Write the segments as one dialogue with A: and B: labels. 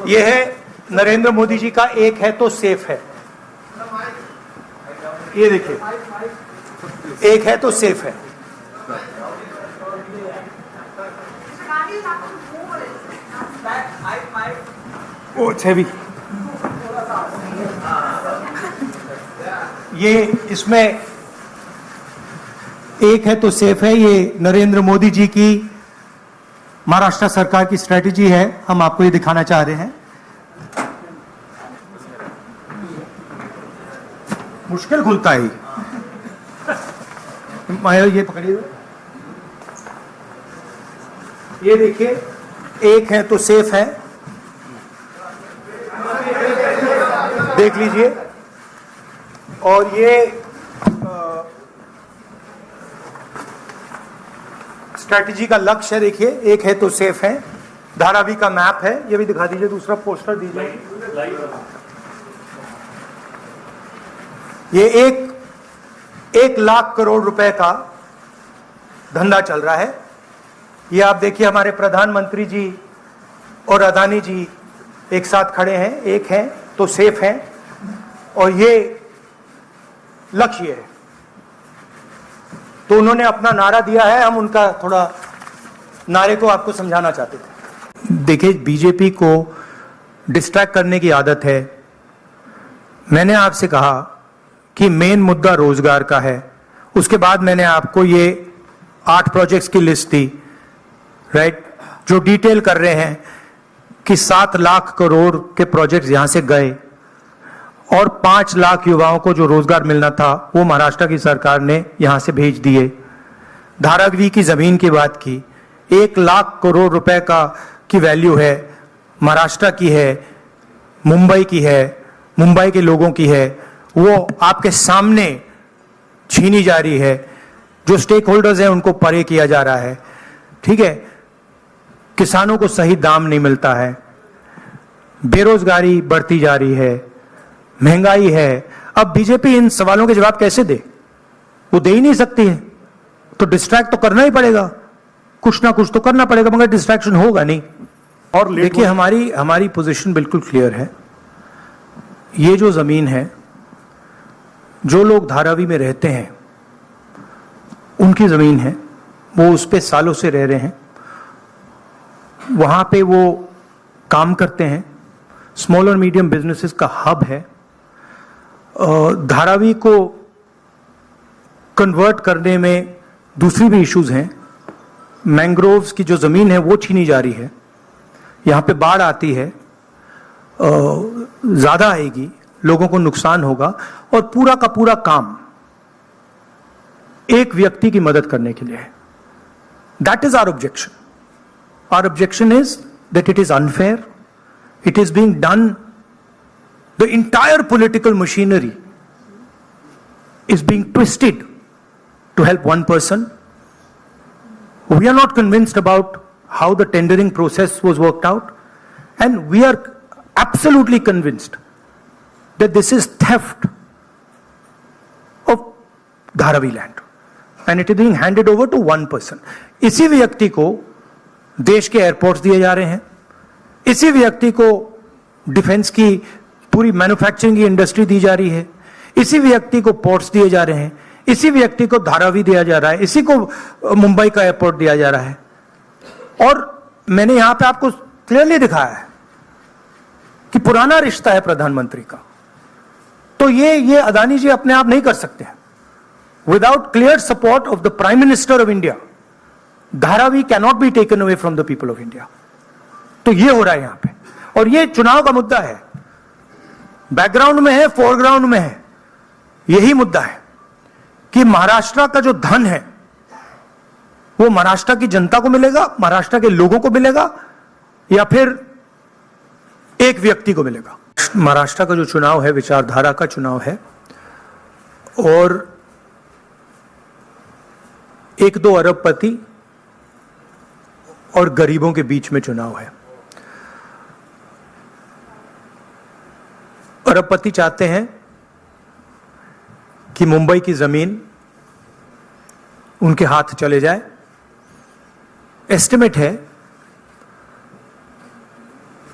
A: ये है नरेंद्र मोदी जी का एक है तो सेफ है। ये देखिए, एक है तो सेफ है। ओ छवि, ये इसमें एक है तो सेफ है। ये नरेंद्र मोदी जी की महाराष्ट्र सरकार की स्ट्रेटेजी है। हम आपको ये दिखाना चाह रहे हैं। मुश्किल खुलता है ये पकड़िए। ये देखिए, एक है तो सेफ है, देख लीजिए। और ये स्ट्रैटेजी का लक्ष्य है, देखिए, एक है तो सेफ है। धारावी का मैप है, ये भी दिखा दीजिए। दूसरा पोस्टर दीजिए। ये 1 लाख करोड़ रुपए का धंधा चल रहा है। ये आप देखिए, हमारे प्रधानमंत्री जी और अदानी जी एक साथ खड़े हैं। एक है तो सेफ है, और ये लक्ष्य है। तो उन्होंने अपना नारा दिया है, हम उनका थोड़ा नारे को आपको समझाना चाहते थे। देखिए, बीजेपी को डिस्ट्रैक्ट करने की आदत है। मैंने आपसे कहा कि मेन मुद्दा रोजगार का है। उसके बाद मैंने आपको ये 8 प्रोजेक्ट्स की लिस्ट दी, राइट, जो डिटेल कर रहे हैं कि 7 लाख करोड़ के प्रोजेक्ट्स यहां से गए, और 5 लाख युवाओं को जो रोजगार मिलना था वो महाराष्ट्र की सरकार ने यहां से भेज दिए। धारावी की जमीन की बात की, 1 लाख करोड़ रुपए की वैल्यू है, महाराष्ट्र की है, मुंबई की है, मुंबई के लोगों की है, वो आपके सामने छीनी जा रही है। जो स्टेक होल्डर्स हैं उनको परे किया जा रहा है, ठीक है। किसानों को सही दाम नहीं मिलता है, बेरोजगारी बढ़ती जा रही है, महंगाई है। अब बीजेपी इन सवालों के जवाब कैसे दे? वो दे ही नहीं सकती है। तो डिस्ट्रैक्ट तो करना ही पड़ेगा, कुछ ना कुछ तो करना पड़ेगा, मगर डिस्ट्रैक्शन होगा नहीं। और देखिए, हमारी पोजीशन बिल्कुल क्लियर है। ये जो जमीन है, जो लोग धारावी में रहते हैं उनकी जमीन है, वो उस पे सालों से रह रहे हैं, वहां पे वो काम करते हैं। स्मॉल और मीडियम बिजनेसेस का हब है। धारावी को कन्वर्ट करने में दूसरी भी इश्यूज हैं। मैंग्रोव्स की जो जमीन है वो छीनी जा रही है। यहां पे बाढ़ आती है, ज्यादा आएगी, लोगों को नुकसान होगा, और पूरा का पूरा काम एक व्यक्ति की मदद करने के लिए है। That is our objection. Our objection is that it is unfair, it is being done, the entire political machinery is being twisted to help one person. We are not convinced about how the tendering process was worked out, and we are absolutely convinced that this is theft of Dharavi land, and it is being handed over to one person. इसी व्यक्ति को देश के airports दिए जा रहे हैं, इसी व्यक्ति को डिफेंस की पूरी मैन्युफैक्चरिंग की इंडस्ट्री दी जा रही है, इसी व्यक्ति को पोर्ट्स दिए जा रहे हैं, इसी व्यक्ति को धारावी दिया जा रहा है, इसी को मुंबई का एयरपोर्ट दिया जा रहा है। और मैंने यहां पे आपको क्लियरली दिखाया है कि पुराना रिश्ता है प्रधानमंत्री का। तो ये अदानी जी अपने आप नहीं कर सकते हैं। Without clear support of the prime minister of India, Dharavi can not be taken away from the people of India. तो ये हो रहा है यहां पे, और ये चुनाव का मुद्दा है। बैकग्राउंड में है, फोरग्राउंड में है। यही मुद्दा है कि महाराष्ट्र का जो धन है वो महाराष्ट्र की जनता को मिलेगा, महाराष्ट्र के लोगों को मिलेगा, या फिर एक व्यक्ति को मिलेगा। महाराष्ट्र का जो चुनाव है विचारधारा का चुनाव है, और 1-2 अरबपति और गरीबों के बीच में चुनाव है। अरबपति चाहते हैं कि मुंबई की जमीन उनके हाथ चले जाए। एस्टिमेट है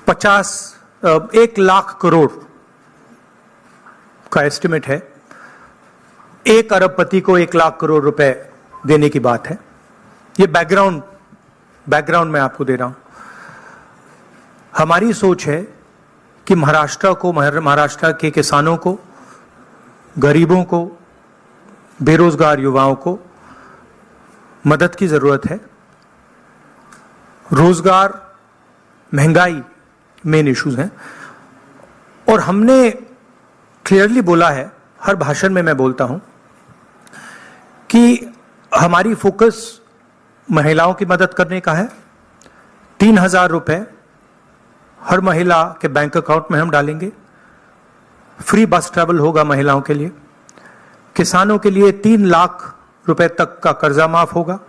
A: 50 1 लाख करोड़ का एस्टिमेट है। 1 अरबपति को 1 लाख करोड़ रुपए देने की बात है। ये बैकग्राउंड मैं आपको दे रहा हूं। हमारी सोच है कि महाराष्ट्र के किसानों को, गरीबों को, बेरोजगार युवाओं को मदद की जरूरत है। रोजगार, महंगाई मेन इश्यूज हैं और हमने क्लियरली बोला है, हर भाषण में मैं बोलता हूं कि हमारी फोकस महिलाओं की मदद करने का है। 3,000 रुपए हर महिला के बैंक अकाउंट में हम डालेंगे। फ्री बस ट्रैवल होगा महिलाओं के लिए। किसानों के लिए 3 लाख रुपए तक का कर्जा माफ होगा।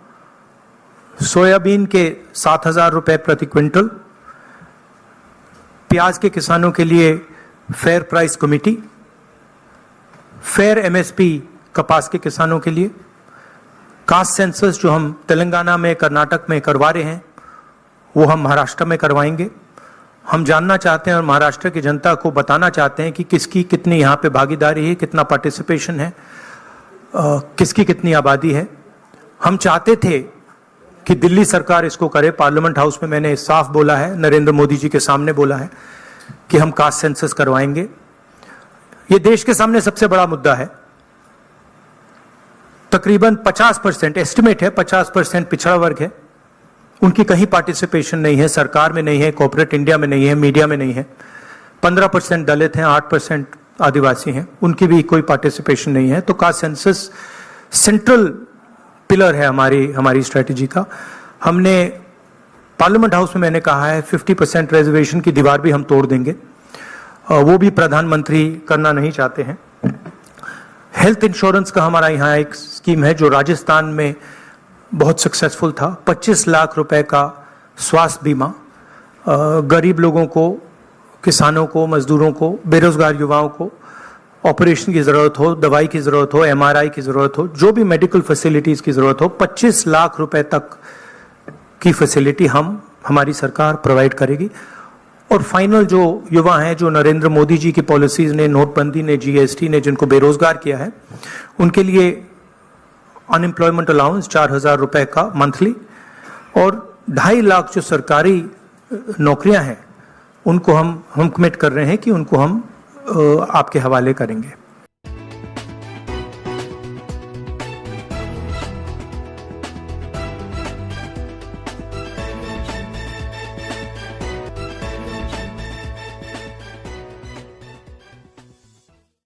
A: सोयाबीन के 7,000 रुपए प्रति क्विंटल। प्याज के किसानों के लिए fair price committee. Fair MSP कपास के किसानों के लिए। कास्ट सेंसस जो हम तेलंगाना में, कर्नाटक में करवा रहे हैं, वो हम महाराष्ट्र में करवाएंगे। हम जानना चाहते हैं और महाराष्ट्र की जनता को बताना चाहते हैं कि किसकी कितनी यहाँ पे भागीदारी है, कितना पार्टिसिपेशन है, किसकी कितनी आबादी है। हम चाहते थे कि दिल्ली सरकार इसको करे। पार्लियामेंट हाउस में मैंने साफ बोला है, नरेंद्र मोदी जी के सामने बोला है कि हम कास्ट सेंसस करवाएंगे। ये देश के सामने सबसे बड़ा मुद्दा है। तकरीबन 50% एस्टिमेट है, 50% पिछड़ा वर्ग है, उनकी कहीं पार्टिसिपेशन नहीं है, सरकार में नहीं है, कॉर्पोरेट इंडिया में नहीं है, मीडिया में नहीं है। 15% दलित हैं, 8% आदिवासी हैं, उनकी भी कोई पार्टिसिपेशन नहीं है। तो कास्ट सेंसस सेंट्रल पिलर है हमारी स्ट्रेटेजी का। हमने पार्लियामेंट हाउस में मैंने कहा है 50% रिजर्वेशन की दीवार भी हम तोड़ देंगे। वो भी प्रधानमंत्री करना नहीं चाहते हैं। हेल्थ इंश्योरेंस का हमारा यहाँ एक स्कीम है जो राजस्थान में बहुत सक्सेसफुल था। 25 लाख रुपए का स्वास्थ्य बीमा गरीब लोगों को, किसानों को, मजदूरों को, बेरोजगार युवाओं को ऑपरेशन की जरूरत हो, दवाई की जरूरत हो, एमआरआई की जरूरत हो, जो भी मेडिकल फैसिलिटीज की जरूरत हो, 25 लाख रुपए तक की फैसिलिटी हमारी सरकार प्रोवाइड करेगी। और फाइनल जो युवा हैं, जो नरेंद्र मोदी जी की पॉलिसीज ने, नोटबंदी ने, जीएसटी ने जिनको बेरोजगार किया है, उनके लिए अनएम्प्लॉयमेंट अलाउंस 4,000 रुपए का मंथली और 2.5 लाख जो सरकारी नौकरियां हैं उनको हम कमिट कर रहे हैं कि उनको हम आपके हवाले करेंगे।